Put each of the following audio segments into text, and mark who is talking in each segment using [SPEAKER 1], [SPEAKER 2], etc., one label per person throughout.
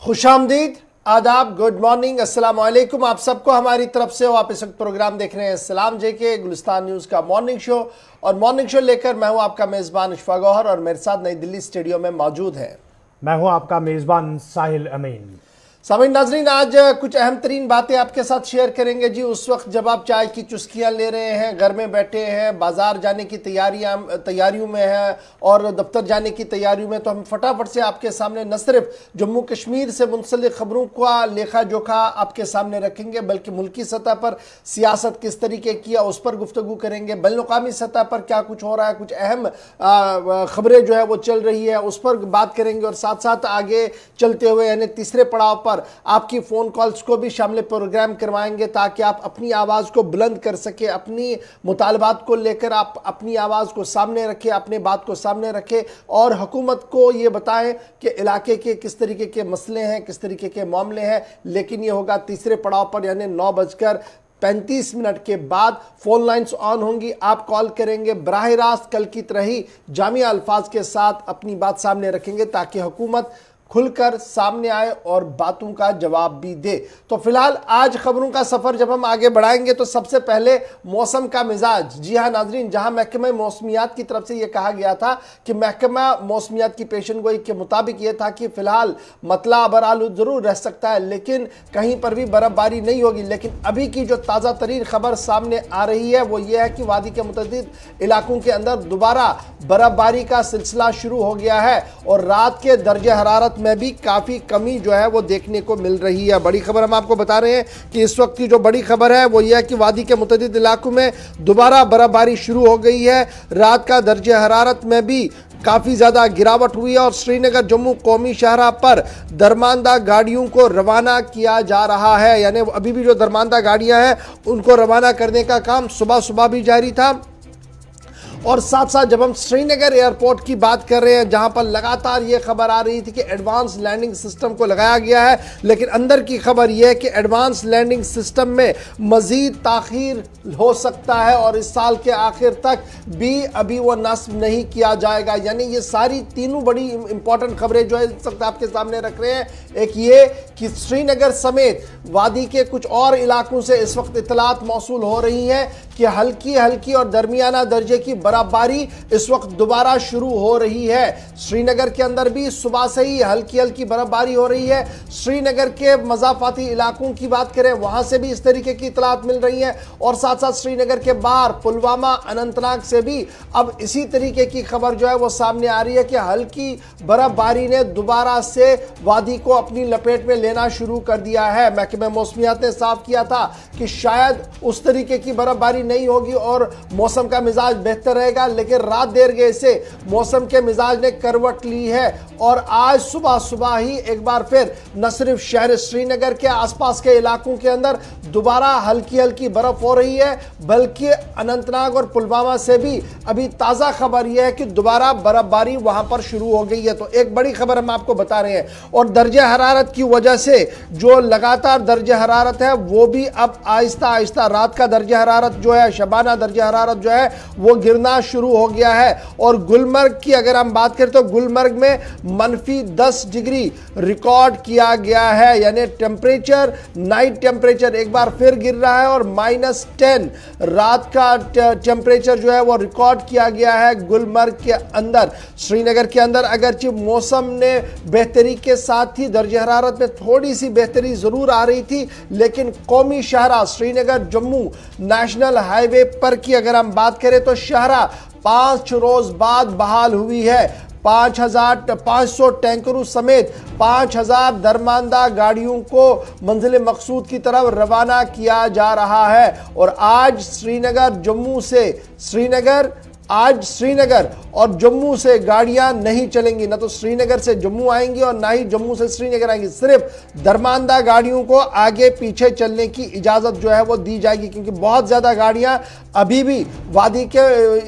[SPEAKER 1] खुशामदीद, आदाब, good morning, अस्सलाम वालेकुम आप सबको हमारी तरफ से। आप इस वक्त प्रोग्राम देख रहे हैं सलाम जे के गुलिस्तान न्यूज़ का मॉर्निंग शो, और मॉर्निंग शो लेकर मैं हूं आपका मेज़बान इशफा गौहर, और मेरे साथ नई दिल्ली स्टूडियो में मौजूद हैं
[SPEAKER 2] मैं हूं आपका मेज़बान साहिल अमीन।
[SPEAKER 1] सामीन नाजरीन, आज कुछ अहम तरीन बातें आपके साथ शेयर करेंगे जी। उस वक्त जब आप चाय की चुस्कियां ले रहे हैं, घर में बैठे हैं, बाजार जाने की तैयारियों में हैं और दफ्तर जाने की तैयारियों में, तो हम फटाफट से आपके सामने न सिर्फ जम्मू कश्मीर से मुंसलिक खबरों का लेखा जोखा आपके सामने रखेंगे, बल्कि मुल्की सतह पर सियासत किस तरीके की है उस पर गुफ्तगू करेंगे। बैनुल-अक़वामी सतह पर क्या कुछ हो रहा है, कुछ अहम खबरें जो है वो चल रही है, उस पर बात करेंगे। और साथ साथ आगे चलते हुए यानी तीसरे पड़ाव पर आपकी फोन कॉल्स को भी शामिल प्रोग्राम करवाएंगे, ताकि आप अपनी आवाज को बुलंद कर सके, अपनी मुतालबात को लेकर आप अपनी आवाज को सामने रखें, अपनी बात को सामने रखें और हुकूमत को ये बताएं कि इलाके के किस तरीके के मसले हैं, किस तरीके के मामले हैं। लेकिन ये होगा तीसरे पड़ाव पर, यानी 9:35 के बाद फोन लाइन्स ऑन होंगी, आप कॉल करेंगे, बराह रास्त कल की तरह ही जामिया अल्फाज के साथ अपनी बात सामने रखेंगे, ताकि हुकूमत खुलकर सामने आए और बातों का जवाब भी दे। तो फिलहाल आज खबरों का सफर जब हम आगे बढ़ाएंगे तो सबसे पहले मौसम का मिजाज। जी हाँ नाजरीन, जहां महकमा मौसमियात की तरफ से यह कहा गया था कि महकमा मौसमियात की पेशन गोई के मुताबिक यह था कि फिलहाल मतला अबरालू जरूर रह सकता है, लेकिन कहीं पर भी बर्फबारी नहीं होगी। लेकिन अभी की जो ताज़ा तरीन खबर सामने आ रही है वो ये है कि वादी के मुतअद्दिद इलाकों के अंदर दोबारा बर्फबारी का सिलसिला शुरू हो गया है और रात के दर्जे हरारत में भी काफी कमी जो है वो देखने को मिल रही है। बड़ी खबर हम आपको बता रहे हैं कि इस वक्त की जो बड़ी खबर है वो यह है कि वादी के मुतअद्दिद इलाकों में दोबारा बर्फबारी शुरू हो गई है। रात का दर्जे हरारत में भी काफी ज्यादा गिरावट हुई है और श्रीनगर जम्मू कौमी शाहराह पर दरमानदा गाड़ियों को रवाना किया जा रहा है। यानी अभी भी जो दरमानदा गाड़ियां हैं उनको रवाना करने का काम सुबह सुबह भी जारी था। और साथ साथ जब हम श्रीनगर एयरपोर्ट की बात कर रहे हैं, जहां पर लगातार ये खबर आ रही थी कि एडवांस लैंडिंग सिस्टम को लगाया गया है, लेकिन अंदर की खबर यह है कि एडवांस लैंडिंग सिस्टम में मजीद ताखीर हो सकता है और इस साल के आखिर तक भी अभी वो नस्ब नहीं किया जाएगा। यानी ये सारी तीनों बड़ी इंपॉर्टेंट खबरें जो है इस वक्त आपके सामने रख रहे हैं। एक ये कि श्रीनगर समेत वादी के कुछ और इलाकों से इस वक्त इतलात मौसूल हो रही हैं कि हल्की हल्की और दरमियाना दर्जे की बर्फबारी इस वक्त दोबारा शुरू हो रही है। श्रीनगर के अंदर भी सुबह से ही हल्की हल्की बर्फबारी हो रही है। श्रीनगर के मज़ाफ़ाती इलाकों की बात करें, वहां से भी इस तरीके की इतलात मिल रही है। और साथ साथ श्रीनगर के बाहर पुलवामा, अनंतनाग से भी अब इसी तरीके की खबर जो है वो सामने आ रही है कि हल्की बर्फबारी ने दोबारा से वादी को अपनी लपेट में लेना शुरू कर दिया है। महकमा मौसमियात ने साफ किया था कि शायद उस तरीके की बर्फबारी नहीं होगी और मौसम का मिजाज बेहतर रहेगा, लेकिन रात देर गए से मौसम के मिजाज ने करवट ली है और आज सुबह सुबह ही एक बार फिर न सिर्फ शहर श्रीनगर के आसपास के इलाकों के अंदर दोबारा हल्की हल्की बर्फ हो रही है, बल्कि अनंतनाग और पुलवामा से भी अभी ताज़ा खबर यह है कि दोबारा बर्फबारी वहां पर शुरू हो गई है। तो एक बड़ी खबर हम आपको बता रहे हैं। और दर्जे हरारत की वजह से जो लगातार दर्जे हरारत है वो भी अब आहिस्ता आहिस्ता रात का दर्जे हरारत जो है, शबाना दर्जे हरारत जो है वो गिरना शुरू हो गया है। और गुलमर्ग की अगर हम बात करें तो गुलमर्ग में -10 डिग्री रिकॉर्ड किया गया है। यानी टेम्परेचर, नाइट टेम्परेचर एक बार फिर गिर रहा है और -10 रात का टेम्परेचर जो है वो रिकॉर्ड किया गया है गुलमर्ग के अंदर। श्रीनगर के अंदर अगरचे मौसम ने बेहतरी के साथ ही दर्जे हरारत में थोड़ी सी बेहतरी जरूर आ रही थी, लेकिन कौमी शाहराह श्रीनगर जम्मू नेशनल हाईवे पर की अगर हम बात करें तो शाहराह 5 रोज बाद बहाल हुई है। 5,500 टैंकरों समेत 5,000 दरमानदा गाड़ियों को मंजिल मकसूद की तरफ रवाना किया जा रहा है। और आज श्रीनगर और जम्मू से गाड़ियां नहीं चलेंगी, ना तो श्रीनगर से जम्मू आएंगी और ना ही जम्मू से श्रीनगर आएंगी। सिर्फ दरमानदा गाड़ियों को आगे पीछे चलने की इजाजत जो है वो दी जाएगी, क्योंकि बहुत ज्यादा गाड़ियां अभी भी वादी के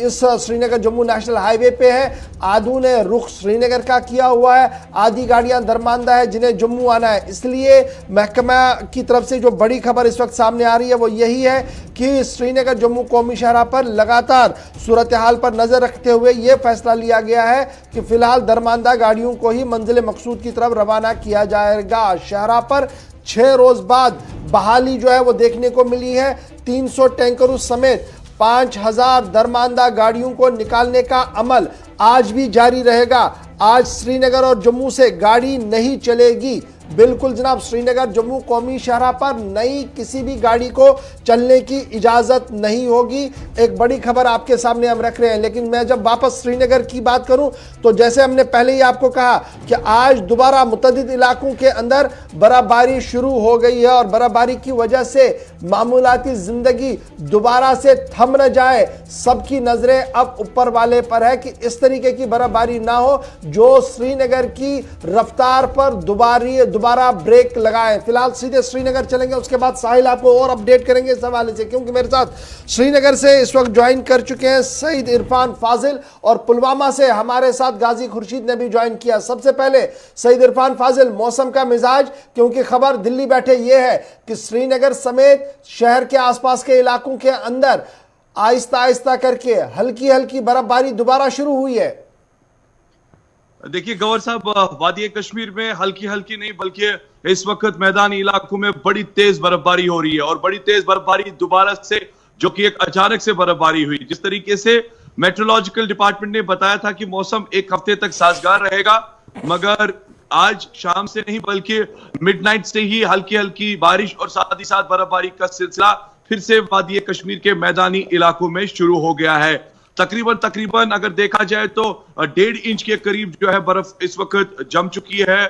[SPEAKER 1] इस श्रीनगर जम्मू नेशनल हाईवे पे है। आधों ने रुख श्रीनगर का किया हुआ है, आधी गाड़ियां दरमानदा है जिन्हें जम्मू आना है। इसलिए महकमा की तरफ से जो बड़ी खबर इस वक्त सामने आ रही है वो यही है कि श्रीनगर जम्मू कौमी शाहराह पर लगातार सूरत हाल पर नजर रखते हुए यह फैसला लिया गया है कि फिलहाल दरमांदा गाड़ियों को ही मंजिल मकसूद की तरफ रवाना किया जाएगा। शाहराह पर 6 रोज बाद बहाली जो है वो देखने को मिली है। 300 टैंकरों समेत 5000 दरमांदा गाड़ियों को निकालने का अमल आज भी जारी रहेगा। आज श्रीनगर और जम्मू से गाड़ी नहीं चलेगी। बिल्कुल जनाब, श्रीनगर जम्मू कौमी शाहराह पर नई किसी भी गाड़ी को चलने की इजाजत नहीं होगी। एक बड़ी खबर आपके सामने हम रख रहे हैं। लेकिन मैं जब वापस श्रीनगर की बात करूं तो जैसे हमने पहले ही आपको कहा कि आज दोबारा मुतअद्दिद इलाकों के अंदर बर्फबारी शुरू हो गई है और बर्फबारी की वजह से मामूलाती जिंदगी दोबारा से थम न जाए, सबकी नजरें अब ऊपर वाले पर है कि इस तरीके की बर्फबारी ना हो जो श्रीनगर की रफ्तार पर दोबारा ब्रेक लगाए। फिलहाल सीधे श्रीनगर चलेंगे, उसके बाद साहिल आपको और अपडेट करेंगे इस हवाले से, क्योंकि मेरे साथ श्रीनगर से इस वक्त ज्वाइन कर चुके हैं सईद इरफान फाजिल और पुलवामा से हमारे साथ गाजी खुर्शीद ने भी ज्वाइन किया। सबसे पहले सईद इरफान फाजिल, मौसम का मिजाज, क्योंकि खबर दिल्ली बैठे यह है कि श्रीनगर समेत शहर के आसपास के इलाकों के अंदर आहिस्ता आहिस्ता करके हल्की हल्की बर्फबारी दोबारा शुरू हुई है।
[SPEAKER 3] देखिए गौर साहब, वादी कश्मीर में हल्की हल्की नहीं बल्कि इस वक्त मैदानी इलाकों में बड़ी तेज बर्फबारी हो रही है और बड़ी तेज बर्फबारी दोबारा से, जो कि एक अचानक से बर्फबारी हुई। जिस तरीके से मेट्रोलॉजिकल डिपार्टमेंट ने बताया था कि मौसम एक हफ्ते तक साजगार रहेगा, मगर आज शाम से नहीं बल्कि मिडनाइट से ही हल्की हल्की बारिश और साथ ही साथ बर्फबारी का सिलसिला फिर से वादी कश्मीर के मैदानी इलाकों में शुरू हो गया है। तकरीबन अगर देखा जाए तो 1.5 इंच के करीब जो है बर्फ इस वक्त जम चुकी है,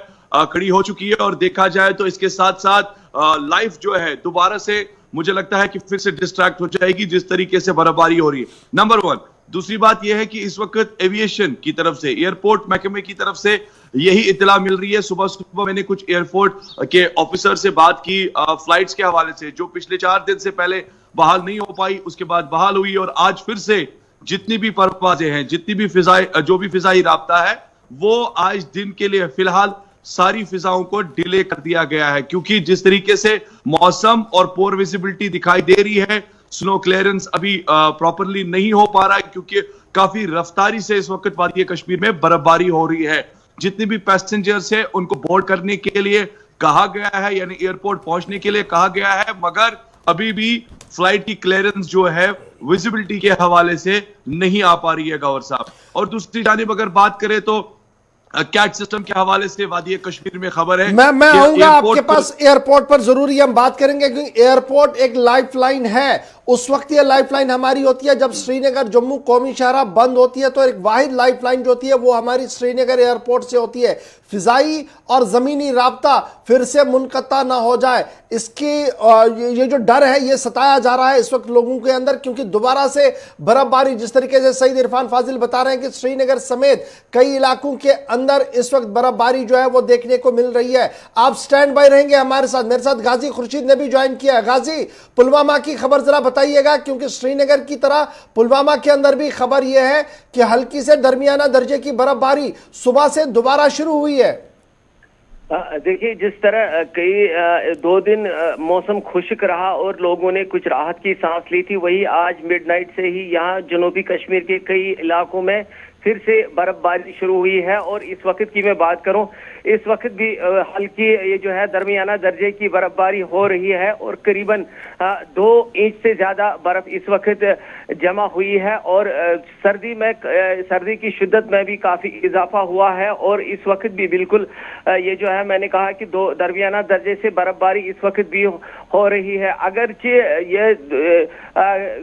[SPEAKER 3] खड़ी हो चुकी है। और देखा जाए तो इसके साथ साथ लाइफ जो है दोबारा से मुझे लगता है कि फिर से डिस्ट्रैक्ट हो जाएगी जिस तरीके से बर्फबारी हो रही है। नंबर 1। दूसरी बात यह है कि इस वक्त एविएशन की तरफ से, एयरपोर्ट महकमे की तरफ से यही इत्तला मिल रही है। सुबह सुबह मैंने कुछ एयरपोर्ट के ऑफिसर से बात की फ्लाइट्स के हवाले से, जो पिछले 4 दिन से पहले बहाल नहीं हो पाई, उसके बाद बहाल हुई और आज फिर से जितनी भी परवाजें हैं, जितनी भी जो भी फिजाई राब्ता है, वो आज दिन के लिए फिलहाल सारी फिजाओं को डिले कर दिया गया है। क्योंकि जिस तरीके से मौसम और पोर विजिबिलिटी दिखाई दे रही है, स्नो क्लियरेंस अभी प्रॉपरली नहीं हो पा रहा है क्योंकि काफी रफ्तारी से इस वक्त वादी कश्मीर में बर्फबारी हो रही है। जितने भी पैसेंजर्स हैं उनको बोर्ड करने के लिए कहा गया है, यानी एयरपोर्ट पहुंचने के लिए कहा गया है, मगर अभी भी फ्लाइट की क्लियरेंस जो है विजिबिलिटी के हवाले से नहीं आ पा रही है गौर साहब। और दूसरी जानिब अगर बात करें तो कैट सिस्टम के हवाले से वादी कश्मीर में खबर है,
[SPEAKER 1] मैं आऊंगा आपके पास एयरपोर्ट पर, जरूरी हम बात करेंगे क्योंकि एयरपोर्ट एक लाइफलाइन है। उस वक्त ये लाइफलाइन हमारी होती है जब श्रीनगर जम्मू कौमी शाहराह बंद होती है, तो एक वाहिद लाइफलाइन जो होती है वो हमारी श्रीनगर एयरपोर्ट से होती है। फिजाई और जमीनी राब्ता फिर से मुनक़ता ना हो जाए, इसकी ये जो डर है ये सताया जा रहा है इस वक्त लोगों के अंदर, क्योंकि दोबारा से बर्फबारी, जिस तरीके से सईद इरफान फाजिल बता रहे हैं कि श्रीनगर समेत कई इलाकों के अंदर इस वक्त बर्फबारी जो है वो देखने को मिल रही है। आप स्टैंड बाय रहेंगे हमारे साथ। मेरे साथ गाजी खुर्शीद ने भी ज्वाइन किया है। गाजी, पुलवामा की खबर जरा बताइएगा, क्योंकि श्रीनगर की तरह पुलवामा के अंदर भी खबर यह है कि हल्की से दरमियाना दर्जे की बर्फबारी सुबह से दोबारा शुरू हुई है।
[SPEAKER 4] देखिए, जिस तरह कई 2 दिन मौसम खुश्क रहा और लोगों ने कुछ राहत की सांस ली थी, वही आज मिडनाइट से ही यहाँ जनूबी कश्मीर के कई इलाकों में फिर से बर्फबारी शुरू हुई है। और इस वक्त की मैं बात करूं, इस वक्त भी हल्की ये जो है दरमियाना दर्जे की बर्फबारी हो रही है और करीबन 2 इंच से ज्यादा बर्फ इस वक्त जमा हुई है। और सर्दी की शिद्दत में भी काफी इजाफा हुआ है। और इस वक्त भी बिल्कुल ये जो है, मैंने कहा कि 2 दरमियाना दर्जे से बर्फबारी इस वक्त भी हो रही है। अगरचे ये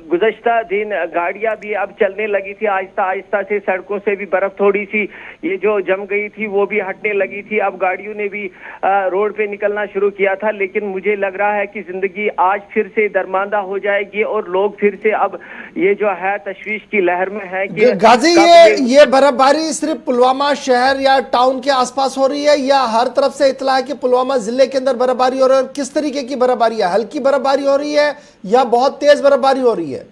[SPEAKER 4] गुज़श्ता दिन गाड़ियां भी अब चलने लगी थी आहिस्ता आहिस्ता से, सड़कों से भी बर्फ थोड़ी सी ये जो जम गई थी वो भी हटने लगी थी। अब गाड़ियों ने भी रोड पे निकलना शुरू किया था, लेकिन मुझे लग रहा है कि जिंदगी आज फिर से दरमांदा हो जाएगी और लोग फिर से अब ये जो है तशवीश की लहर में है कि
[SPEAKER 1] गाजी, ये बर्फबारी सिर्फ पुलवामा शहर या टाउन के आसपास हो रही है या हर तरफ से इतला है कि पुलवामा जिले के अंदर बर्फबारी हो रही है? किस तरीके की बर्फबारी है? हल्की बर्फबारी हो रही है या बहुत तेज बर्फबारी हो रही है?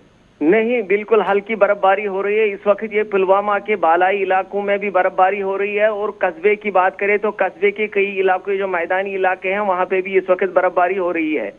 [SPEAKER 4] नहीं, बिल्कुल हल्की बर्फबारी हो रही है। इस वक्त ये पुलवामा के बालाई इलाकों में भी बर्फबारी हो रही है। और कस्बे की बात करें तो कस्बे के कई इलाके जो मैदानी इलाके हैं वहां पे भी इस वक्त बर्फबारी हो रही है।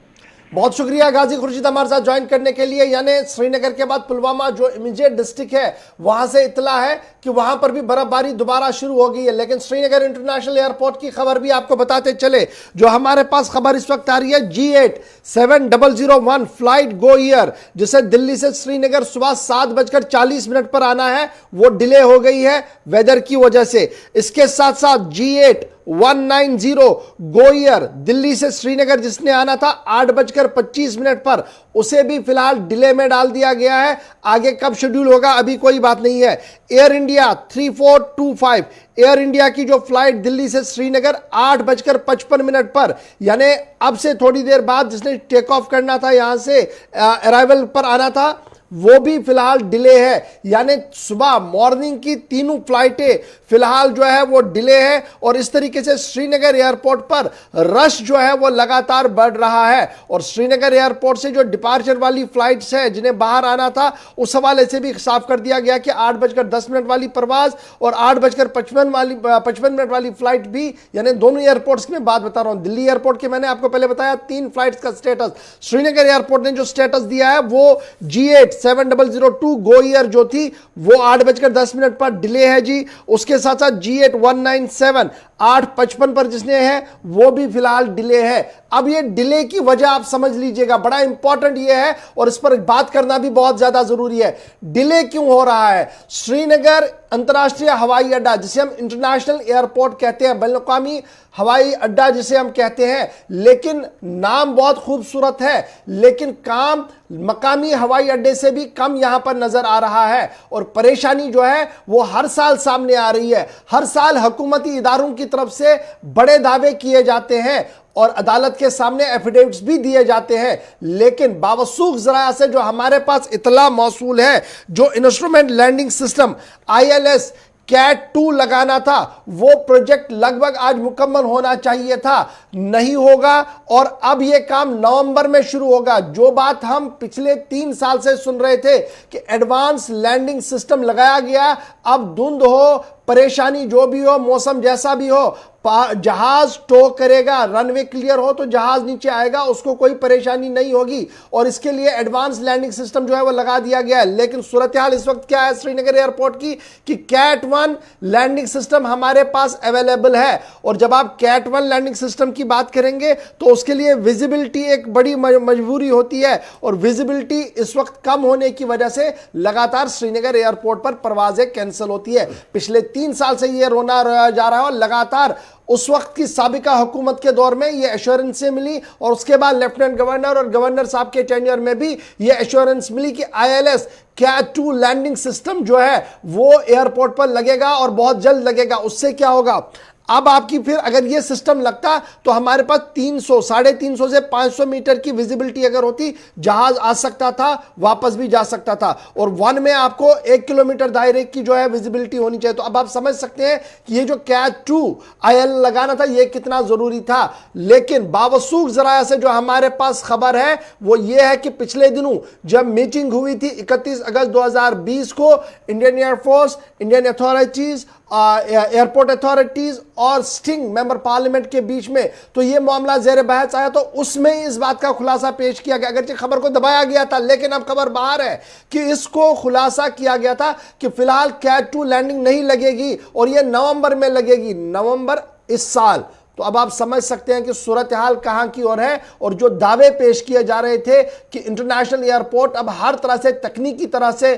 [SPEAKER 1] बहुत शुक्रिया गाजी खुर्शीद हमारे साथ ज्वाइन करने के लिए। यानी श्रीनगर के बाद पुलवामा जो इमीडिएट डिस्ट्रिक्ट है वहां से इतला है कि वहां पर भी बर्फबारी दोबारा शुरू हो गई है। लेकिन श्रीनगर इंटरनेशनल एयरपोर्ट की खबर भी आपको बताते चले, जो हमारे पास खबर इस वक्त आ रही है G8 7001 फ्लाइट गो ईयर, जिसे दिल्ली से श्रीनगर सुबह 7:40 पर आना है, वो डिले हो गई है वेदर की वजह से। इसके साथ साथ G8 190 गो ईयर दिल्ली से श्रीनगर जिसने आना था 8:25 पर, उसे भी फिलहाल डिले में डाल दिया गया है। आगे कब शेड्यूल होगा अभी कोई बात नहीं है। एयर इंडिया 3425 एयर इंडिया की जो फ्लाइट दिल्ली से श्रीनगर 8:55 पर, यानी अब से थोड़ी देर बाद जिसने टेक ऑफ करना था, यहां से अराइवल पर आना था, वो भी फिलहाल डिले है। यानी सुबह मॉर्निंग की तीनों फ्लाइटें फिलहाल जो है वो डिले है। और इस तरीके से श्रीनगर एयरपोर्ट पर रश जो है वो लगातार बढ़ रहा है। और श्रीनगर एयरपोर्ट से जो डिपार्चर वाली फ्लाइट्स है जिन्हें बाहर आना था, उस हवाले से भी साफ कर दिया गया कि 8:10 वाली परवाज और 8:55 वाली फ्लाइट भी, यानी दोनों एयरपोर्ट्स की मैं बात बता रहा हूं। दिल्ली एयरपोर्ट के मैंने आपको पहले बताया 3 फ्लाइट्स का स्टेटस, श्रीनगर एयरपोर्ट ने जो स्टेटस दिया है वो G8 7002 गो ईयर जो थी वो 8:10 पर डिले है जी। उसके साथ साथ G8 197 8:55 पर जिसने है वो भी फिलहाल डिले है। अब ये डिले की वजह आप समझ लीजिएगा, बड़ा इंपॉर्टेंट ये है और इस पर बात करना भी बहुत ज्यादा जरूरी है। डिले क्यों हो रहा है? श्रीनगर अंतर्राष्ट्रीय हवाई अड्डा, जिसे हम इंटरनेशनल एयरपोर्ट कहते हैं, बैनुल-अक़वामी हवाई अड्डा जिसे हम कहते हैं, लेकिन नाम बहुत खूबसूरत है, लेकिन काम मकामी हवाई अड्डे से भी कम यहां पर नजर आ रहा है। और परेशानी जो है वो हर साल सामने आ रही है। हर साल हुकूमती इदारों की तरफ से बड़े दावे किए जाते हैं और अदालत के सामने एफिडेविट्स भी दिए जाते हैं, लेकिन बावसूख जराया से जो हमारे पास इतला मौसूल है, जो instrument landing system ILS CAT 2 लगाना था, वो प्रोजेक्ट लगभग आज मुकम्मल होना चाहिए था, नहीं होगा। और अब यह काम नवंबर में शुरू होगा। जो बात हम पिछले 3 साल से सुन रहे थे कि एडवांस लैंडिंग सिस्टम लगाया गया, अब धुंध हो, परेशानी जो भी हो, मौसम जैसा भी हो, जहाज टो करेगा, रनवे क्लियर हो तो जहाज नीचे आएगा, उसको कोई परेशानी नहीं होगी। और इसके लिए एडवांस लैंडिंग सिस्टम जो है वो लगा दिया गया है। लेकिन सूरत हाल इस वक्त क्या है श्रीनगर एयरपोर्ट की कि कैट 1 लैंडिंग सिस्टम हमारे पास अवेलेबल है। और जब आप कैट 1 लैंडिंग सिस्टम की बात करेंगे तो उसके लिए विजिबिलिटी एक बड़ी मजबूरी होती है, और विजिबिलिटी इस वक्त कम होने की वजह से लगातार श्रीनगर एयरपोर्ट पर परवाजें कैंसिल होती है। पिछले 3 साल से यह रोना जा रहा है और लगातार उस वक्त की साबिका हुकूमत के दौर में ये एश्योरेंस से मिली, और उसके बाद लेफ्टिनेंट गवर्नर और गवर्नर साहब के टेन्योर में भी ये एश्योरेंस मिली कि ILS कैट 2 लैंडिंग सिस्टम जो है वो एयरपोर्ट पर लगेगा और बहुत जल्द लगेगा। उससे क्या होगा, अब आपकी फिर अगर ये सिस्टम लगता तो हमारे पास 300 350 से 500 मीटर की विजिबिलिटी अगर होती, जहाज आ सकता था, वापस भी जा सकता था। और 1 में आपको 1 किलोमीटर दायरे की जो है विजिबिलिटी होनी चाहिए। तो अब आप समझ सकते हैं कि ये जो कैट 2 IL लगाना था ये कितना जरूरी था। लेकिन बावसूख जराया से जो हमारे पास खबर है वो ये है कि पिछले दिनों जब मीटिंग हुई थी 31 अगस्त 2020 को Indian air force, Indian authorities, airport authorities और स्टिंग मेंबर पार्लियामेंट के बीच में, तो यह मामला जेर बहस आया। तो उसमें इस बात का खुलासा पेश किया गया, अगरचे खबर को दबाया गया था, लेकिन अब खबर बाहर है कि इसको खुलासा किया गया था कि फिलहाल कैट 2 लैंडिंग नहीं लगेगी और यह नवंबर में लगेगी, नवंबर इस साल। तो अब आप समझ सकते हैं कि सूरत हाल कहां की ओर है। और जो दावे पेश किए जा रहे थे कि इंटरनेशनल एयरपोर्ट अब हर तरह से तकनीकी तरह से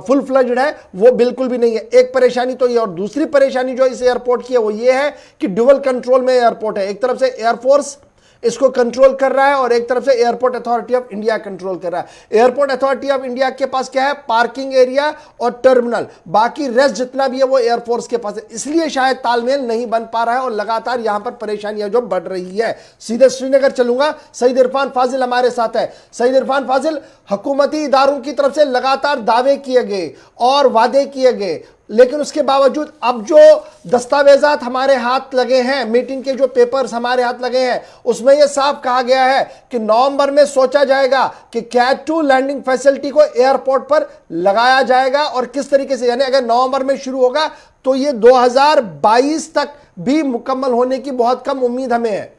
[SPEAKER 1] फुल फ्लेज्ड है, वो बिल्कुल भी नहीं है। एक परेशानी तो ये, और दूसरी परेशानी जो इस एयरपोर्ट की है वो ये है कि डुअल कंट्रोल में एयरपोर्ट है। एक तरफ से एयरफोर्स इसको कंट्रोल कर रहा है और एक तरफ से airport authority of India control कर रहा है। एयरपोर्ट अथॉरिटी ऑफ इंडिया के पास क्या है, पार्किंग एरिया और टर्मिनल, बाकी रेस्ट जितना भी है वो एयरफोर्स के पास है। इसलिए शायद तालमेल नहीं बन पा रहा है और लगातार यहां पर परेशानियां जो बढ़ रही है। सीधे श्रीनगर चलूंगा, सईद इरफान फाजिल हमारे साथ है। सईद इरफान फाजिल, हुकूमती इदारों की तरफ से लगातार दावे किए गए और वादे किए गए, लेकिन उसके बावजूद अब जो दस्तावेजात हमारे हाथ लगे हैं, मीटिंग के जो पेपर्स हमारे हाथ लगे हैं, उसमें यह साफ कहा गया है कि नवंबर में सोचा जाएगा कि कैट 2 लैंडिंग फैसिलिटी को एयरपोर्ट पर लगाया जाएगा। और किस तरीके से, यानी अगर नवंबर में शुरू होगा तो यह 2022 तक भी मुकम्मल होने की बहुत कम उम्मीद हमें है।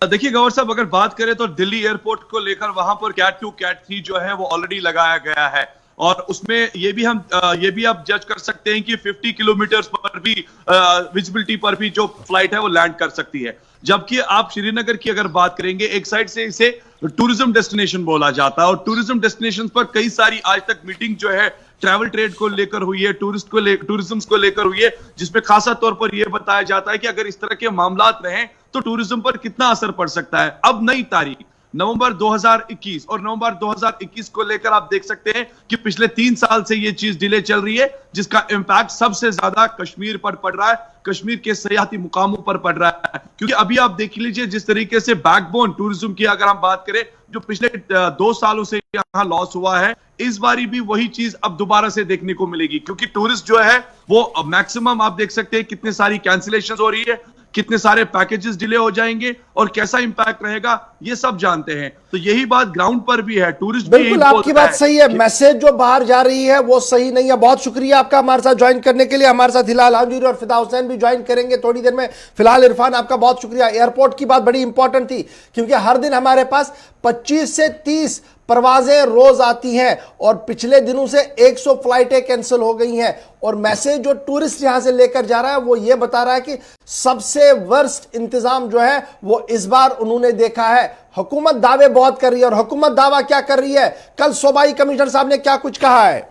[SPEAKER 3] देखिए गौर साहब, अगर बात करें तो दिल्ली एयरपोर्ट को लेकर वहां पर कैट 2 कैट 3 जो है वो ऑलरेडी लगाया गया है, और उसमें ये भी आप जज कर सकते हैं कि 50 किलोमीटर पर भी विजिबिलिटी पर भी जो फ्लाइट है वो लैंड कर सकती है। जबकि आप श्रीनगर की अगर बात करेंगे, एक साइड से इसे टूरिज्म डेस्टिनेशन बोला जाता है, और टूरिज्म डेस्टिनेशन पर कई सारी आज तक मीटिंग जो है ट्रैवल ट्रेड को लेकर हुई है, टूरिज्म को लेकर हुई है, जिसमें खासा तौर पर यह बताया जाता है कि अगर इस तरह के मामलात रहें तो टूरिज्म पर कितना असर पड़ सकता है। अब नई तारीख नवंबर 2021 और नवंबर 2021 को लेकर आप देख सकते हैं कि पिछले 3 साल से यह चीज डिले चल रही है, जिसका इंपैक्ट सबसे ज्यादा कश्मीर पर पड़ रहा है, कश्मीर के सयाहती मुकामों पर पड़ रहा है। क्योंकि अभी आप देख लीजिए जिस तरीके से बैकबोन टूरिज्म की अगर हम बात करें, जो पिछले 2 सालों से यहां लॉस हुआ है, इस बारी भी वही चीज अब दोबारा से देखने को मिलेगी। क्योंकि टूरिस्ट जो है वो मैक्सिमम आप देख सकते हैं कितने सारी कैंसिलेशन हो रही है, कितने सारे पैकेजेस डिले हो जाएंगे और कैसा इंपैक्ट रहेगा ये सब जानते हैं। तो यही बात ग्राउंड पर भी है, टूरिस्ट भी
[SPEAKER 1] बिल्कुल आपकी बात सही है, मैसेज जो बाहर जा रही है वो सही नहीं है। बहुत शुक्रिया आपका हमारे साथ ज्वाइन करने के लिए। हमारे साथ हिलाल हांजूरी और फिदा हुसैन भी ज्वाइन करेंगे थोड़ी देर में। फिलहाल इरफान आपका बहुत शुक्रिया। एयरपोर्ट की बात बड़ी इंपॉर्टेंट थी, क्योंकि हर दिन हमारे पास 25 से 30 परवाजें रोज आती हैं और पिछले दिनों से 100 फ्लाइटें कैंसिल हो गई हैं। और मैसेज जो टूरिस्ट यहां से लेकर जा रहा है वो ये बता रहा है कि सबसे वर्स्ट इंतजाम जो है वो इस बार उन्होंने देखा है। हुकूमत दावे बहुत कर रही है, और हुकूमत दावा क्या कर रही है, कल सूबाई कमिश्नर साहब ने क्या कुछ कहा है।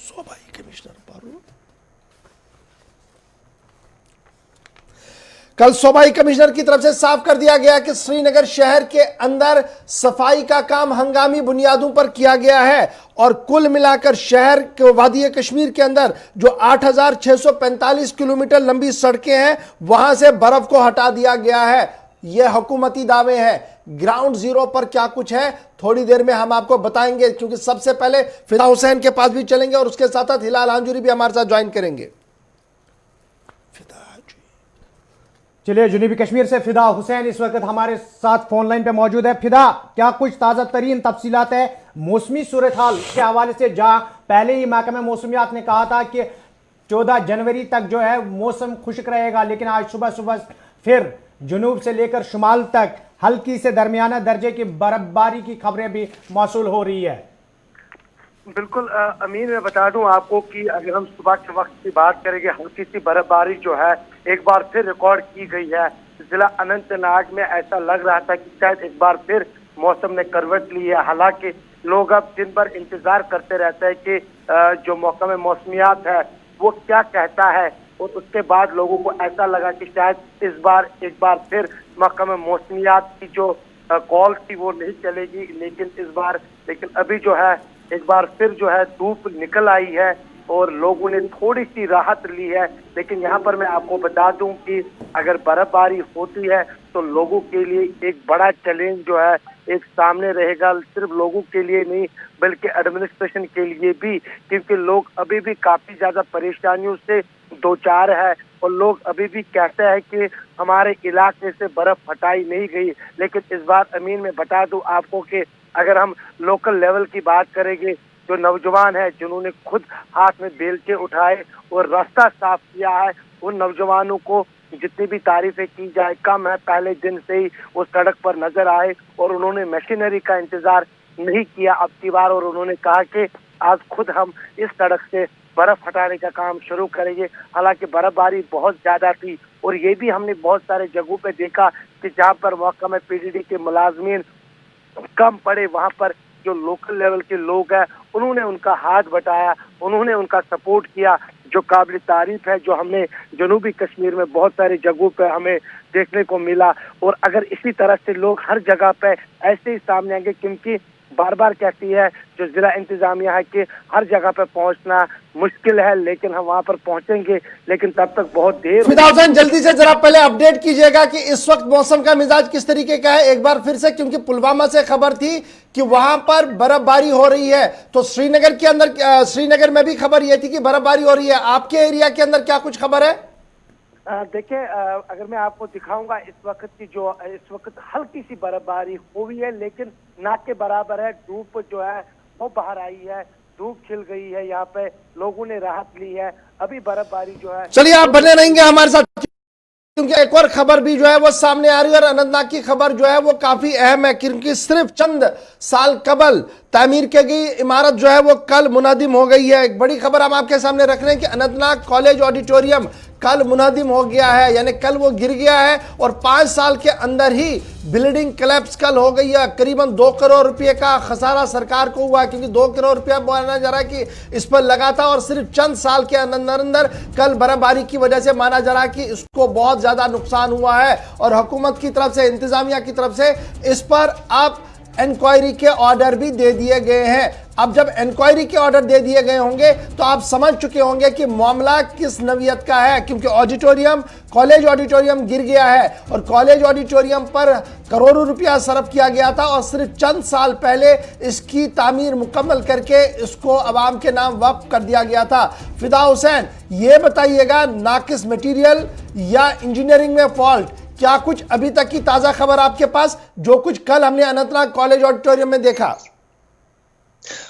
[SPEAKER 1] सूबाई कमिश्नर कल सूबाई कमिश्नर की तरफ से साफ कर दिया गया कि श्रीनगर शहर के अंदर सफाई का काम हंगामी बुनियादों पर किया गया है, और कुल मिलाकर शहर के वादी कश्मीर के अंदर जो 8645 किलोमीटर लंबी सड़कें हैं वहां से बर्फ को हटा दिया गया है। यह हुकूमती दावे हैं। ग्राउंड जीरो पर क्या कुछ है थोड़ी देर में हम आपको बताएंगे, क्योंकि सबसे पहले फिदा हुसैन के पास भी चलेंगे और उसके साथ साथ हिलाल हांजूरी भी हमारे साथ ज्वाइन करेंगे।
[SPEAKER 2] चलिए, जुनूबी कश्मीर से फिदा हुसैन इस वक्त हमारे साथ फोन लाइन पे मौजूद है। फिदा, क्या कुछ ताज़ा तरीन तफसीलात है मौसमी सूरत हाल के हवाले से, जहाँ पहले ही महकमा मौसमियात ने कहा था कि 14 जनवरी तक जो है मौसम खुश्क रहेगा, लेकिन आज सुबह सुबह फिर जुनूब से लेकर शुमाल तक हल्की से दरमियाना दर्जे की बर्फबारी की खबरें भी मौसूल हो रही है।
[SPEAKER 5] बिल्कुल अमीन, मैं बता दूं आपको कि अगर हम सुबह के वक्त की बात करेंगे, हल्की सी बर्फबारी जो है एक बार फिर रिकॉर्ड की गई है। जिला अनंतनाग में ऐसा लग रहा था कि शायद एक बार फिर मौसम ने करवट ली है। हालांकि लोग अब दिन भर इंतजार करते रहते हैं कि जो महकमा मौसमियात है वो क्या कहता है, और उसके बाद लोगों को ऐसा लगा कि शायद इस बार एक बार फिर महकमा मौसमियात की जो कॉल थी वो नहीं चलेगी। लेकिन अभी जो है एक बार फिर जो है धूप निकल आई है और लोगों ने थोड़ी सी राहत ली है। लेकिन यहाँ पर मैं आपको बता दूं कि अगर बर्फबारी होती है तो लोगों के लिए एक बड़ा चैलेंज जो है एक सामने रहेगा, सिर्फ लोगों के लिए नहीं बल्कि एडमिनिस्ट्रेशन के लिए भी, क्योंकि लोग अभी भी काफी ज्यादा परेशानियों से दो चार है और लोग अभी भी कहते हैं कि हमारे इलाके से बर्फ हटाई नहीं गई। लेकिन इस बार अमीन में बता दूं आपको कि अगर हम लोकल लेवल की बात करेंगे, जो नौजवान है जिन्होंने खुद हाथ में बेलचे उठाए और रास्ता साफ किया है, उन नौजवानों को जितनी भी तारीफें की जाए कम है। पहले दिन से ही वो सड़क पर नजर आए और उन्होंने मशीनरी का इंतजार नहीं किया अब की बार, और उन्होंने कहा कि आज खुद हम इस सड़क से बर्फ हटाने का काम शुरू करेंगे। हालांकि बर्फबारी बहुत ज्यादा थी और ये भी हमने बहुत सारे जगहों पे देखा कि जहाँ पर महकमा पीडीडी के मुलाजमीन कम पड़े, वहाँ पर जो लोकल लेवल के लोग हैं उन्होंने उनका हाथ बटाया, उन्होंने उनका सपोर्ट किया, जो काबिल तारीफ है, जो हमने जनूबी कश्मीर में बहुत सारी जगहों पे हमें देखने को मिला। और अगर इसी तरह से लोग हर जगह पे ऐसे ही सामने आएंगे, क्योंकि बार बार कहती है जो जिला इंतजामिया है कि हर जगह पे पहुंचना मुश्किल है, लेकिन हम वहां पर पहुंचेंगे, लेकिन तब तक बहुत देर।
[SPEAKER 1] फिदा हुसैन, जल्दी से जरा पहले अपडेट कीजिएगा कि इस वक्त मौसम का मिजाज किस तरीके का है एक बार फिर से, क्योंकि पुलवामा से खबर थी कि वहां पर बर्फबारी हो रही है, तो श्रीनगर के अंदर श्रीनगर में भी खबर यह थी कि बर्फबारी हो रही है। आपके एरिया के अंदर क्या कुछ खबर है?
[SPEAKER 5] देखिए, अगर मैं आपको दिखाऊंगा इस वक्त हल्की सी बर्फबारी हुई है, लेकिन ना के बराबर है। धूप जो है वो बाहर आई है, धूप खिल गई है, यहाँ पे लोगों ने राहत ली है। अभी बर्फबारी जो है,
[SPEAKER 1] चलिए आप बने रहेंगे हमारे साथ, क्योंकि एक और खबर भी जो है वो सामने आ रही है और अनंतनाग की खबर जो है वो काफी अहम है, क्योंकि सिर्फ चंद साल कबल तामीर की गई इमारत जो है वो कल मुनादिम हो गई है। एक बड़ी खबर हम आपके सामने रख रहे हैं कि अनंतनाग कॉलेज ऑडिटोरियम कल मुनादिम हो गया है, यानी कल वो गिर गया है और 5 साल के अंदर ही बिल्डिंग कोलैप्स कल हो गई है। करीबन 2 करोड़ रुपए का खसारा सरकार को हुआ, क्योंकि 2 करोड़ रुपया माना जा रहा है कि इस पर लगा था और सिर्फ चंद साल के अंदर कल बर्फबारी की वजह से माना जा रहा है कि इसको बहुत ज्यादा नुकसान हुआ है। और हुकूमत की तरफ से, इंतजामिया की तरफ से इस पर अब इंक्वायरी के ऑर्डर भी दे दिए गए हैं। अब जब इंक्वायरी के ऑर्डर दे दिए गए होंगे तो आप समझ चुके होंगे कि मामला किस नवियत का है, क्योंकि ऑडिटोरियम, कॉलेज ऑडिटोरियम गिर गया है और कॉलेज ऑडिटोरियम पर करोड़ों रुपया सर्फ किया गया था और सिर्फ चंद साल पहले इसकी तामीर मुकम्मल करके इसको अवाम के नाम वक्फ कर दिया गया था। फिदा हुसैन, ये बताइएगा, नाकिस मटेरियल या इंजीनियरिंग में फॉल्ट, क्या कुछ अभी तक की ताजा खबर आपके पास, जो कुछ कल हमने अनंतनाग कॉलेज ऑडिटोरियम में देखा?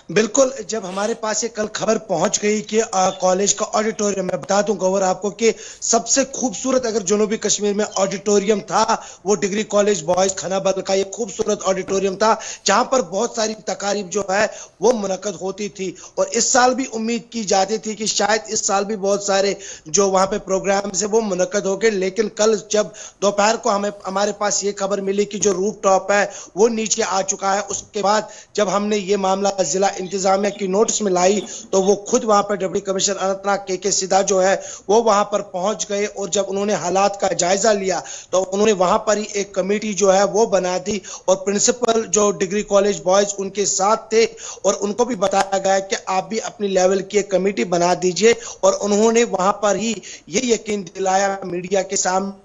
[SPEAKER 6] बिल्कुल, जब हमारे पास ये कल खबर पहुंच गई कि कॉलेज का ऑडिटोरियम, मैं बता दूं गौर आपको कि सबसे खूबसूरत अगर जनूबी कश्मीर में ऑडिटोरियम था वो डिग्री कॉलेज बॉयज खनाबल का ये खूबसूरत ऑडिटोरियम था, जहां पर बहुत सारी तकारीब जो है वो मुनक्कद होती थी। और इस साल भी उम्मीद की जाती थी कि शायद इस साल भी बहुत सारे जो वहां पे प्रोग्राम है वो मुनक्कद हो गए। लेकिन कल जब दोपहर को हमारे पास ये खबर मिली कि जो रूफ टॉप है वो नीचे आ चुका है, उसके बाद जब हमने ये मामला जिला इंतजामिया की नोटिस में लाई तो वो खुद वहां पर डिप्टी कमिश्नर अनंतनाग के सिदा जो है वो वहां पर पहुंच गए और जब उन्होंने हालात का जायजा लिया तो उन्होंने वहां पर ही एक कमेटी जो है वो बना दी और प्रिंसिपल जो डिग्री कॉलेज बॉयज उनके साथ थे और उनको भी बताया गया कि आप भी अपनी लेवल की एक कमेटी बना दीजिए। और उन्होंने वहां पर ही ये यकीन दिलाया मीडिया के सामने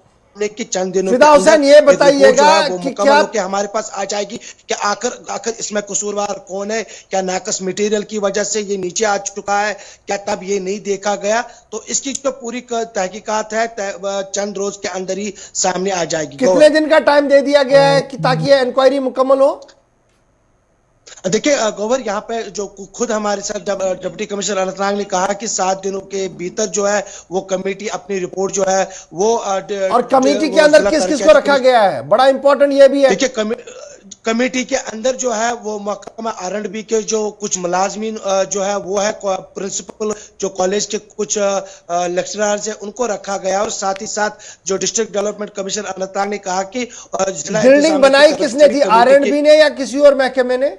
[SPEAKER 6] कि चंद दिनों
[SPEAKER 1] फिदा हुसैन, ये बताइएगा कि क्या
[SPEAKER 6] हमारे पास आ जाएगी कि आखिर इसमें कसूरवार कौन है, क्या नाकस मटेरियल की वजह से ये नीचे आ चुका है, क्या तब ये नहीं देखा गया? तो इसकी जो पूरी तहकीकात है चंद रोज के अंदर ही सामने आ जाएगी।
[SPEAKER 1] कितने दिन का टाइम दे दिया गया है कि ताकि ये इंक्वायरी मुकम्मल हो?
[SPEAKER 6] देखिए गोवर, यहाँ पे जो खुद हमारे साथ डिप्टी कमिश्नर अनंतनाग ने कहा कि 7 दिनों के भीतर जो है वो कमेटी अपनी रिपोर्ट जो है वो
[SPEAKER 1] और कमेटी के अंदर किस किस को रखा गया है, बड़ा इंपॉर्टेंट ये भी है।
[SPEAKER 6] देखिए कमेटी के अंदर जो है वो महकमा R&B के जो कुछ मुलाजमीन जो है वो है, प्रिंसिपल जो कॉलेज के कुछ लेक्चरर्स है उनको रखा गया और साथ ही साथ जो डिस्ट्रिक्ट डेवलपमेंट कमिश्नर अनंतनाग ने कहा कि
[SPEAKER 1] बिल्डिंग बनाई किसने थी, R&B ने या किसी और महकमे ने?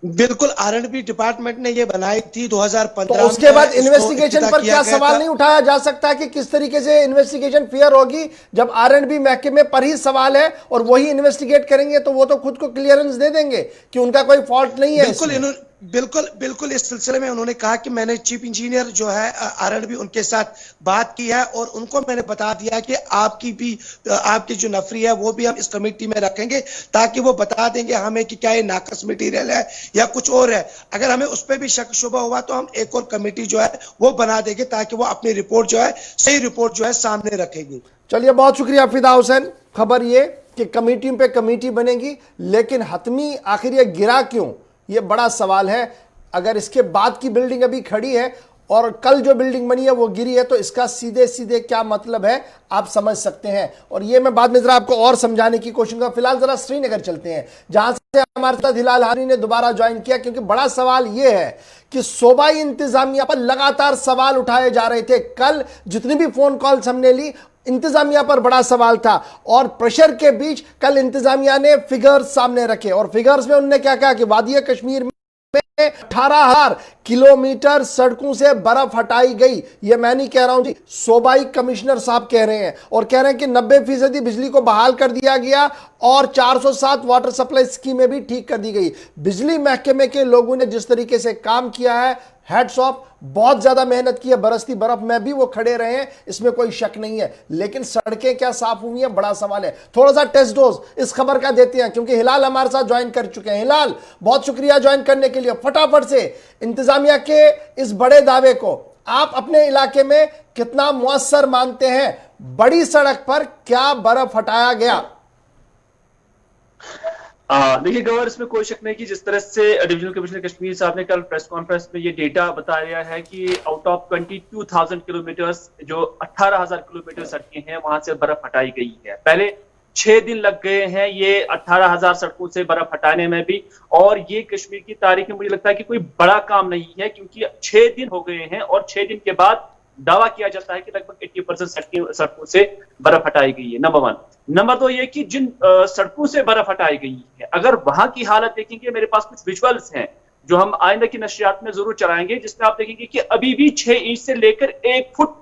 [SPEAKER 6] बिल्कुल R&B डिपार्टमेंट ने ये बनाई थी 2015
[SPEAKER 1] तो उसके बाद इन्वेस्टिगेशन पर क्या सवाल नहीं उठाया जा सकता कि किस तरीके से इन्वेस्टिगेशन फेयर होगी? जब R&B महकमे पर ही सवाल है और वही इन्वेस्टिगेट करेंगे तो वो तो खुद को क्लियरेंस दे देंगे कि उनका कोई फॉल्ट नहीं है।
[SPEAKER 6] बिल्कुल इस सिलसिले में उन्होंने कहा कि मैंने चीफ इंजीनियर जो है R&B उनके साथ बात की है और उनको मैंने बता दिया कि आपकी जो नफरी है वो भी हम इस कमेटी में रखेंगे ताकि वो बता देंगे हमें कि क्या ये नाकस मटेरियल है या कुछ और है। अगर हमें उस पर भी शक शुबा हुआ तो हम एक और कमेटी जो है वो बना देंगे ताकि वो अपनी रिपोर्ट जो है सही रिपोर्ट जो है सामने रखेगी।
[SPEAKER 1] चलिए, बहुत शुक्रिया फिदा हुसैन। खबर ये कि कमेटी पे कमेटी बनेगी, लेकिन हतमी आखिर ये गिरा क्यों, ये बड़ा सवाल है। अगर इसके बाद की बिल्डिंग अभी खड़ी है और कल जो बिल्डिंग बनी है वो गिरी है तो इसका सीधे सीधे क्या मतलब है आप समझ सकते हैं। और ये मैं बाद में जरा आपको और समझाने की कोशिश करूंगा। फिलहाल जरा श्रीनगर चलते हैं, जहां से हमारे साथ हिलाल हारी ने दोबारा ज्वाइन किया, क्योंकि बड़ा सवाल ये है कि सूबाई इंतजामिया पर लगातार सवाल उठाए जा रहे थे। कल जितनी भी फोन कॉल्स हमने ली, इंतजामिया पर बड़ा सवाल था और प्रेशर के बीच कल इंतजामिया ने फिगर्स सामने रखे और फिगर्स में उन्होंने क्या कहा कि वादी कश्मीर में 18,000 किलोमीटर सड़कों से बर्फ हटाई गई। ये मैं नहीं कह रहा हूं जी, सूबाई कमिश्नर साहब कह रहे हैं और कह रहे हैं कि 90% बिजली को बहाल कर दिया गया और 407 वाटर सप्लाई स्कीमें भी ठीक कर दी गई। बिजली महकमे के लोगों ने जिस तरीके से काम किया है, हेड्स ऑफ, बहुत ज्यादा मेहनत की है। बरसती बर्फ में भी वो खड़े रहे हैं, इसमें कोई शक नहीं है, लेकिन सड़कें क्या साफ हुई हैं, बड़ा सवाल है। थोड़ा सा टेस्ट डोज इस खबर का देते हैं, क्योंकि हिलाल हमारे साथ ज्वाइन कर चुके हैं। हिलाल, बहुत शुक्रिया ज्वाइन करने के लिए। फटाफट से इंतजामिया के इस बड़े दावे को आप अपने इलाके में कितना मुअस्सर मानते हैं? बड़ी सड़क पर क्या बर्फ हटाया गया?
[SPEAKER 7] देखिए गवर्नर, इसमें कोई शक नहीं कि जिस तरह से डिविजनल कमिश्नर कश्मीर साहब ने कल प्रेस कॉन्फ्रेंस में ये डेटा बताया है कि आउट ऑफ 22,000 किलोमीटर जो 18,000 किलोमीटर सड़कें हैं वहां से बर्फ हटाई गई है। पहले 6 दिन लग गए हैं ये 18,000 सड़कों से बर्फ हटाने में भी, और ये कश्मीर की तारीख में मुझे लगता है कि कोई बड़ा काम नहीं है, क्योंकि 6 दिन हो गए हैं और 6 दिन के बाद दावा किया जाता है कि लगभग 80% सड़कों से बर्फ हटाई गई है। नंबर 1। नंबर 2 ये कि जिन सड़कों से बर्फ हटाई गई है, अगर वहां की हालत देखेंगे, मेरे पास कुछ विजुअल्स हैं जो हम आइंदा की नशरियात में जरूर चलाएंगे, जिसमें आप देखेंगे कि अभी भी 6 इंच से लेकर 1 फुट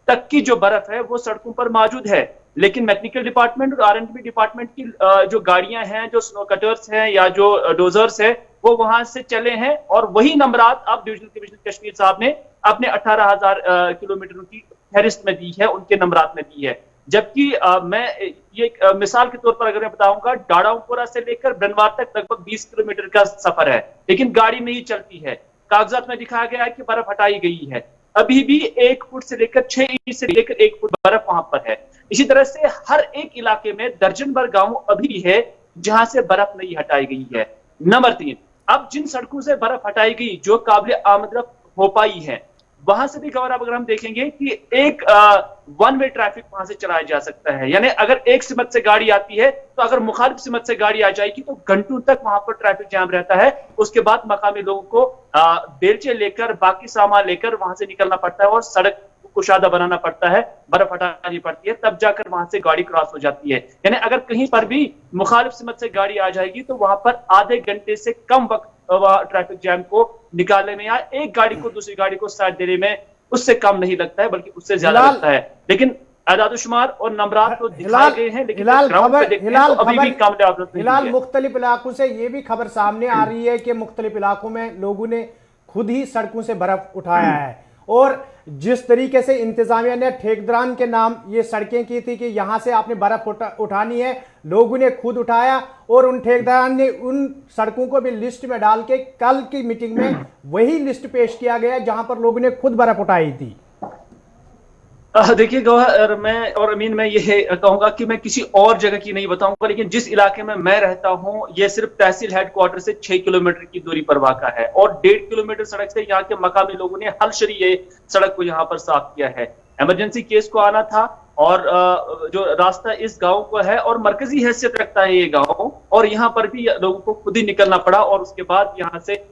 [SPEAKER 7] तक की जो बर्फ है वो सड़कों पर मौजूद है। लेकिन मैकेनिकल डिपार्टमेंट और R&B डिपार्टमेंट की जो गाड़ियां हैं, जो स्नो कटर्स हैं या जो डोजर्स है, वो वहां से चले हैं और वही नंबरात अब डिविजनल कमिश्नर कश्मीर साहब ने अपने 18,000 किलोमीटर की फहरिस्त में दी है, उनके नंबरात में दी है। जबकि मैं ये मिसाल के तौर पर अगर मैं बताऊंगा, डाडाऊपुरा से लेकर ब्रनवार तक लगभग 20 किलोमीटर का सफर है, लेकिन गाड़ी नहीं चलती है। कागजात में दिखाया गया है कि बर्फ हटाई गई है, अभी भी 1 फुट से लेकर 6 इंच से लेकर 1 फुट बर्फ वहां पर है। इसी तरह से हर एक इलाके में दर्जन भर गांव अभी भी है जहां से बर्फ नहीं हटाई गई है। नंबर 3, अब जिन सड़कों से बर्फ हटाई गई जो काबिल आमद हो पाई है, वहां से भी गवर्नर अगर हम देखेंगे कि एक 1 वे ट्रैफिक वहां से चलाया जा सकता है। यानी अगर एक सिमत से गाड़ी आती है तो अगर मुखालिफ सिमत से गाड़ी आ जाएगी तो घंटों तक वहां पर ट्रैफिक जाम रहता है। उसके बाद मकामी लोगों को बेलचे लेकर, बाकी सामान लेकर वहां से निकलना पड़ता है और सड़क कुशादा बनाना पड़ता है, बर्फ हटानी पड़ती है, तब जाकर वहां से गाड़ी क्रॉस हो जाती है। यानी अगर कहीं पर भी मुखालिफ सिमत से गाड़ी आ जाएगी तो वहां पर आधे घंटे से कम वक्त ट्रैफिक जैम को निकालने में या एक गाड़ी को दूसरी गाड़ी को साइड देने में उससे कम नहीं लगता है, बल्कि उससे ज्यादा लगता है। लेकिन आदादुशुमार और नंबरात तो दिखाए गए हैं, लेकिन अभी भी काम
[SPEAKER 2] मुख्तलिफ इलाकों से ये भी खबर सामने आ रही है कि मुख्तलिफ इलाकों में लोगों ने खुद ही सड़कों से बर्फ उठाया है, और जिस तरीके से इंतजामिया ने ठेकेदारान के नाम ये सड़कें की थी कि यहां से आपने बर्फ उठानी है, लोगों ने खुद उठाया और उन ठेकेदारान ने उन सड़कों को भी लिस्ट में डाल के कल की मीटिंग में वही लिस्ट पेश किया गया जहां पर लोगों ने खुद बर्फ उठाई थी।
[SPEAKER 7] देखिए गौहर, मैं और अमीन, मैं ये कहूंगा कि मैं किसी और जगह की नहीं बताऊंगा, लेकिन जिस इलाके में मैं रहता हूं ये सिर्फ तहसील हेडक्वार्टर से 6 किलोमीटर की दूरी पर वाक़ा है और 1.5 किलोमीटर सड़क से यहाँ के मकामी लोगों ने हलशरी ये सड़क को यहाँ पर साफ किया है। इमरजेंसी केस को आना था और जो रास्ता इस गांव को है और मरकजी हैसियत रखता है ये गांव, और यहाँ पर भी लोगों को खुद ही निकलना पड़ा और उसके बाद यहाँ से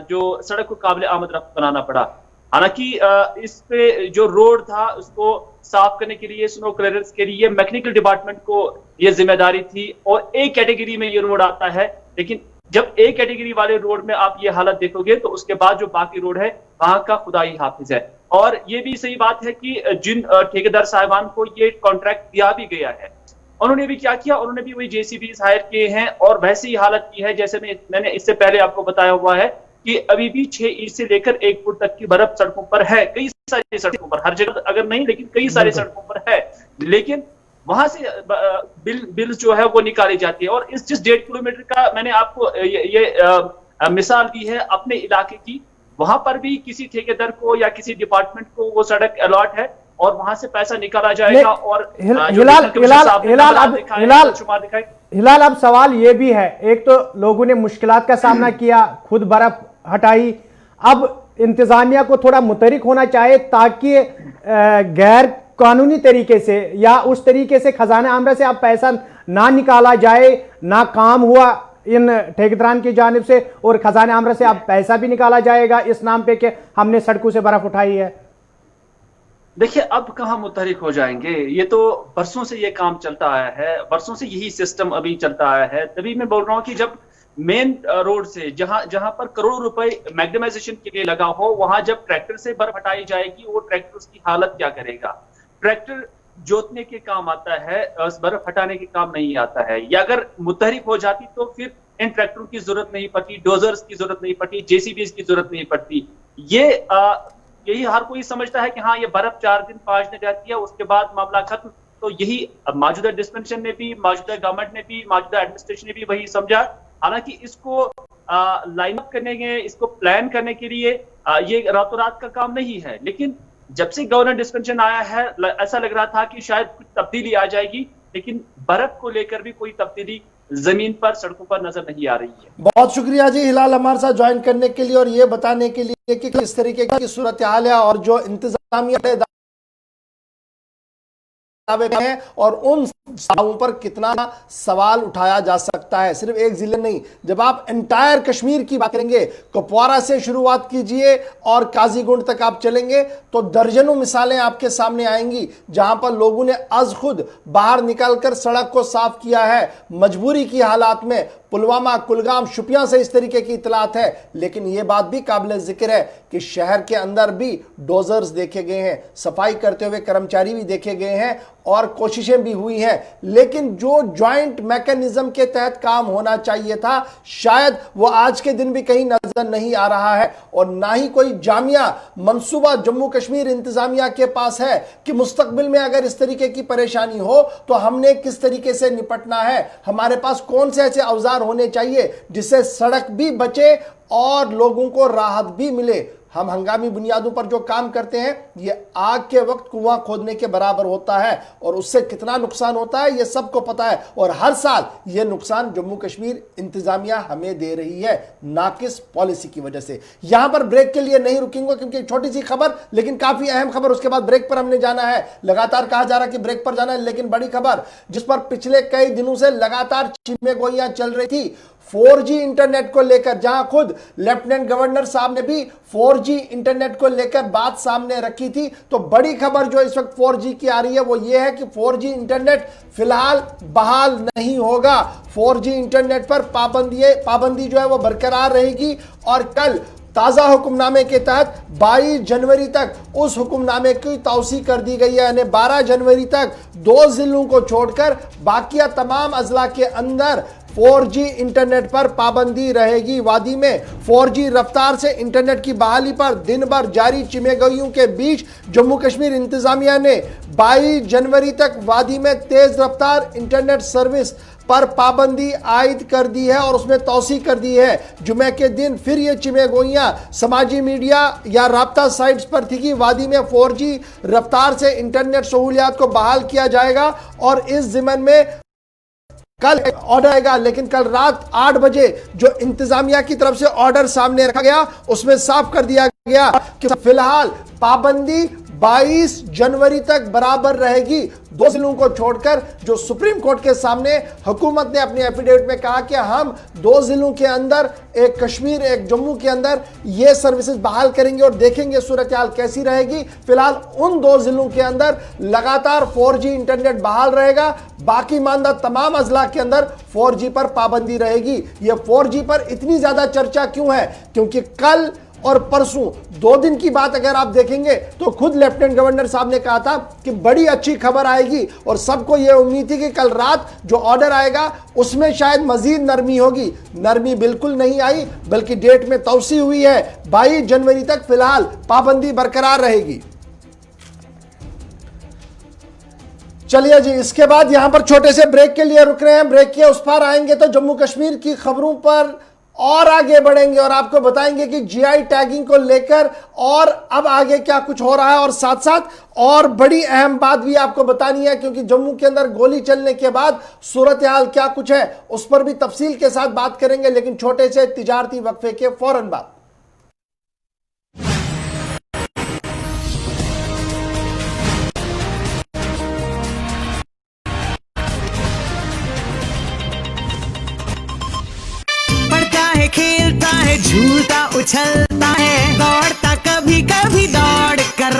[SPEAKER 7] जो सड़क को काबिल आमद रफ्त बनाना पड़ा। हालांकि इस पे जो रोड था उसको साफ करने के लिए, स्नो क्लियरेंस के लिए मैकेनिकल डिपार्टमेंट को ये जिम्मेदारी थी और ए कैटेगरी में ये रोड आता है। लेकिन जब ए कैटेगरी वाले रोड में आप ये हालत देखोगे तो उसके बाद जो बाकी रोड है वहां का खुदा ही हाफिज है। और ये भी सही बात है कि जिन ठेकेदार साहिबान को ये कॉन्ट्रैक्ट दिया भी गया है, उन्होंने भी क्या किया, उन्होंने भी वही JCBs हायर किए हैं और वैसी ही हालत की है जैसे मैंने इससे पहले आपको बताया हुआ है कि अभी भी 6 इंच से लेकर 1 फुट तक की बर्फ सड़कों पर है, कई सारी सड़कों पर, हर जगह अगर नहीं लेकिन कई सारी सड़कों पर है। लेकिन वहां से बिल जो है वो निकाली जाती है। और इस जिस 1.5 किलोमीटर का मैंने आपको ये मिसाल दी है अपने इलाके की, वहां पर भी किसी ठेकेदार को या किसी डिपार्टमेंट को वो सड़क अलॉट है और वहां से पैसा निकाला जाएगा। और
[SPEAKER 2] हिलाल, अब सवाल ये भी है, एक तो लोगों ने मुश्किलात का सामना किया, खुद बर्फ हटाई, अब इंतजामिया को थोड़ा मुतहरिक होना चाहिए ताकि गैर कानूनी तरीके से या उस तरीके से खजाना आमरा से अब पैसा ना निकाला जाए, ना काम हुआ इन ठेकेदारान की जानिब से और खजाना आमरा से अब पैसा भी निकाला जाएगा इस नाम पे कि हमने सड़कों से बर्फ उठाई है।
[SPEAKER 7] देखिए अब कहां मुतहरिक हो जाएंगे, ये तो बरसों से ये काम चलता आया है, बरसों से यही सिस्टम अभी चलता आया है। तभी मैं बोल रहा हूं कि जब मेन रोड से जहां पर करोड़ों रुपए मैग्नेमाइजेशन के लिए लगा हो, वहां जब ट्रैक्टर से बर्फ हटाई जाएगी, वो ट्रैक्टर उसकी हालत क्या करेगा। ट्रैक्टर जोतने के काम आता है, बर्फ हटाने के काम नहीं आता है। या अगर मुतहरिक हो जाती तो फिर इन ट्रैक्टरों की जरूरत नहीं पड़ती, डोजर्स की जरूरत नहीं पड़ती, JCBs की जरूरत नहीं पड़ती। यही हर कोई समझता है कि हाँ ये बर्फ 4 दिन 5 दिन रहती है, उसके बाद मामला खत्म। तो यही मौजूदा डिस्पेंसेशन ने भी, मौजूदा गवर्नमेंट ने भी, मौजूदा एडमिनिस्ट्रेशन ने भी वही समझा। हालांकि इसको लाइन अप करने के, इसको प्लान करने के लिए ये रातों रात का काम नहीं है। लेकिन जब से गवर्नर डिस्पेंसेशन आया है ऐसा लग रहा था कि शायद कुछ तब्दीली आ जाएगी, लेकिन बर्फ को लेकर भी कोई तब्दीली जमीन पर, सड़कों पर नजर नहीं आ रही है।
[SPEAKER 1] बहुत शुक्रिया जी हिलाल हमारे साथ ज्वाइन करने के लिए और ये बताने के लिए कि किस तरीके की सूरत हाल है और जो इंतजामिया दावे हैं और उन दावों पर कितना सवाल उठाया जा सकता है। सिर्फ एक जिले नहीं, जब आप एंटायर कश्मीर की बात करेंगे, कुपवारा से शुरुआत कीजिए और काजीगुंड तक आप चलेंगे तो दर्जनों मिसालें आपके सामने आएंगी जहां पर लोगों ने आज खुद बाहर निकलकर सड़क को साफ किया है। मजबूरी की हालात में पुलवामा, कुलगाम, शुपियां से इस तरीके की इतलात है। लेकिन यह बात भी काबिल जिक्र है कि शहर के अंदर भी डोजर्स देखे गए हैं, सफाई करते हुए कर्मचारी भी देखे गए हैं और कोशिशें भी हुई हैं। लेकिन जो ज्वाइंट मैकेनिज्म के तहत काम होना चाहिए था, शायद वो आज के दिन भी कहीं नजर नहीं आ रहा है। और ना ही कोई जामिया मंसूबा जम्मू कश्मीर इंतजामिया के पास है कि मुस्तकबिल में अगर इस तरीके की परेशानी हो तो हमने किस तरीके से निपटना है, हमारे पास कौन से ऐसे औजार होने चाहिए जिससे सड़क भी बचे और लोगों को राहत भी मिले। हम हंगामी बुनियादों पर जो काम करते हैं ये आग के वक्त कुआं खोदने के बराबर होता है और उससे कितना नुकसान होता है ये सबको पता है। और हर साल ये नुकसान जम्मू कश्मीर इंतजामिया हमें दे रही है, नाकिस पॉलिसी की वजह से। यहां पर ब्रेक के लिए नहीं रुकेंगे क्योंकि छोटी सी खबर लेकिन काफी अहम खबर, उसके बाद ब्रेक पर हमने जाना है। लगातार कहा जा रहा है कि ब्रेक पर जाना है, लेकिन बड़ी खबर जिस पर पिछले कई दिनों से लगातार चिमेगोइयां चल रही थी 4G इंटरनेट को लेकर, जहां खुद लेफ्टिनेंट गवर्नर साहब ने भी 4G इंटरनेट को लेकर बात सामने रखी थी। तो बड़ी खबर जो इस वक्त 4G की आ रही है वो ये है कि 4G इंटरनेट फिलहाल बहाल नहीं होगा। 4G इंटरनेट पर पाबंदी जो है वो बरकरार रहेगी और कल ताजा हुक्मनामे के तहत 22 जनवरी तक उस हुक्मनामे की तौसी कर दी गई है। यानी 12 जनवरी तक 2 जिलों को छोड़कर बाकिया तमाम अजला के अंदर 4G इंटरनेट पर पाबंदी रहेगी। वादी में 4G रफ्तार से इंटरनेट की बहाली पर दिन भर जारी चिमेगोइयों के बीच जम्मू कश्मीर इंतजामिया ने 22 जनवरी तक वादी में तेज रफ्तार इंटरनेट सर्विस पर पाबंदी आयद कर दी है और उसमें तौसी कर दी है। जुमे के दिन फिर ये चिमेगोइयां समाजी मीडिया या राब्ता साइट्स पर थी कि वादी में 4G रफ्तार से इंटरनेट सहूलियात को बहाल किया जाएगा और इस जिमन में कल ऑर्डर आएगा। लेकिन कल रात 8 बजे जो इंतजामिया की तरफ से ऑर्डर सामने रखा गया उसमें साफ कर दिया गया कि फिलहाल पाबंदी 22 जनवरी तक बराबर रहेगी। 2 जिलों को छोड़कर जो सुप्रीम कोर्ट के सामने हुकूमत ने अपनी एफिडेविट में कहा कि हम 2 जिलों के अंदर, एक कश्मीर एक जम्मू के अंदर ये सर्विसेज बहाल करेंगे और देखेंगे सूरत हाल कैसी रहेगी। फिलहाल उन 2 जिलों के अंदर लगातार 4G इंटरनेट बहाल रहेगा, बाकी मानदा तमाम अजला के अंदर 4G पर पाबंदी रहेगी। ये 4G पर इतनी ज्यादा चर्चा क्यों है? क्योंकि कल और परसों 2 दिन की बात अगर आप देखेंगे तो खुद लेफ्टिनेंट गवर्नर साहब ने कहा था कि बड़ी अच्छी खबर आएगी और सबको यह उम्मीद थी कि कल रात जो ऑर्डर आएगा उसमें शायद मजीद नरमी होगी। नरमी बिल्कुल नहीं आई, बल्कि डेट में तौसी हुई है। 22 जनवरी तक फिलहाल पाबंदी बरकरार रहेगी। चलिए जी, इसके बाद यहां पर छोटे से ब्रेक के लिए रुक रहे हैं। ब्रेक के उस पार आएंगे तो जम्मू कश्मीर की खबरों पर और आगे बढ़ेंगे और आपको बताएंगे कि जीआई टैगिंग को लेकर और अब आगे क्या कुछ हो रहा है। और साथ साथ और बड़ी अहम बात भी आपको बतानी है, क्योंकि जम्मू के अंदर गोली चलने के बाद सूरत हाल क्या कुछ है उस पर भी तफसील के साथ बात करेंगे, लेकिन छोटे से तिजारती वक्फे के फौरन बाद।
[SPEAKER 8] खेलता है, झूलता उछलता है, दौड़ता कभी कभी दौड़ कर